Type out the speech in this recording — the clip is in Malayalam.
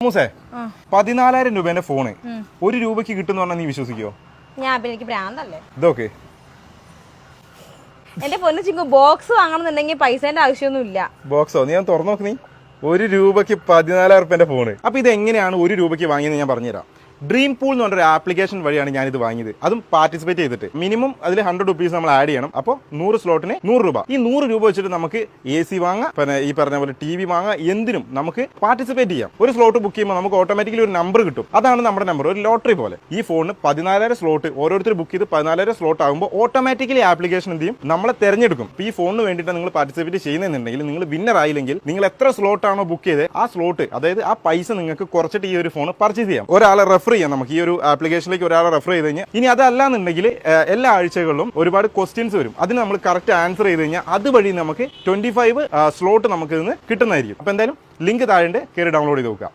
മൂസേ 14,000 രൂപേന്റെ ഫോണ് 1 രൂപയ്ക്ക് കിട്ടുന്ന പറഞ്ഞാൽ നീ വിശ്വസിക്കോ? എനിക്ക് ഭ്രാന്തല്ലേ ഇതൊക്കെ എന്റെ പൊന്നു ചിങ്കു ബോക്സ് വാങ്ങണമെന്നുണ്ടെങ്കിൽ പൈസേന്റെ ആവശ്യമൊന്നും ഇല്ല. ബോക്സോ? നീ തുറന്നു നോക്ക്. നീ 1 രൂപയ്ക്ക് 14,000 രൂപേന്റെ ഫോണ്. അപ്പൊ ഇത് എങ്ങനെയാണ് 1 രൂപയ്ക്ക് വാങ്ങിയെന്ന് ഞാൻ പറഞ്ഞുതരാം. ഡ്രീം പൂൾ എന്ന് പറഞ്ഞൊരു ആപ്ലിക്കേഷൻ വഴിയാണ് ഞാനിത് വാങ്ങിയത്. അതും പാർട്ടിസിപ്പേറ്റ് ചെയ്തിട്ട് മിനിമം അതിൽ 100 റുപ്പീസ് നമ്മൾ ആഡ് ചെയ്യണം. അപ്പോൾ 100 സ്ലോട്ടിന് 100 രൂപ. ഈ 100 രൂപ വെച്ചിട്ട് നമുക്ക് AC വാങ്ങാം, പിന്നെ ഈ പറഞ്ഞ പോലെ TV വാങ്ങാം, എന്തിനും നമുക്ക് പാർട്ടിസിപ്പേറ്റ് ചെയ്യാം. ഒരു സ്ലോട്ട് ബുക്ക് ചെയ്യുമ്പോൾ നമുക്ക് ഓട്ടോമാറ്റിക്കലി ഒരു നമ്പർ കിട്ടും. അതാണ് നമ്മുടെ നമ്പർ, ഒരു ലോട്ടറി പോലെ. ഈ ഫോണിന് 14,000 സ്ലോട്ട് ഓരോരുത്തർ ബുക്ക് ചെയ്ത് 14,000 സ്ലോട്ട് ആകുമ്പോൾ ഓട്ടോമാറ്റിക്കലി ആപ്ലിക്കേഷൻ എന്ത് ചെയ്യും, നമ്മളെ തെരഞ്ഞെടുക്കും. ഈ ഫോണിന് വേണ്ടിയിട്ട് നിങ്ങൾ പാർട്ടിസിപ്പേറ്റ് ചെയ്യുന്നുണ്ടെങ്കിൽ നിങ്ങൾ വിന്നർ ആയില്ലെങ്കിൽ നിങ്ങൾ എത്ര സ്ലോട്ടാണോ ബുക്ക് ചെയ്ത് ആ സ്ലോട്ട്, അതായത് ആ പൈസ നിങ്ങൾക്ക് കുറച്ചിട്ട് ഈ ഒരു ഫോൺ പർച്ചേസ് ചെയ്യാം. ഒരാളെ റെഫർ ചെയ്യാം. നമുക്ക് ഈ ഒരു ആപ്ലിക്കേഷനിലേക്ക് ഒരാളെ റെഫർ ചെയ്ത് കഴിഞ്ഞാൽ ഇനി അതല്ലാന്നുണ്ടെങ്കിൽ എല്ലാ ആഴ്ചകളിലും ഒരുപാട് ക്വസ്റ്റ്യൻസ് വരും. അതിന് നമ്മൾ കറക്റ്റ് ആൻസർ ചെയ്ത് കഴിഞ്ഞാൽ അതുവഴി നമുക്ക് 25 സ്ലോട്ട് നമുക്ക് ഇതിന് കിട്ടുന്നതായിരിക്കും. അപ്പോൾ എന്തായാലും ലിങ്ക് താഴെ കയറി ഡൗൺലോഡ് ചെയ്ത് നോക്കുക.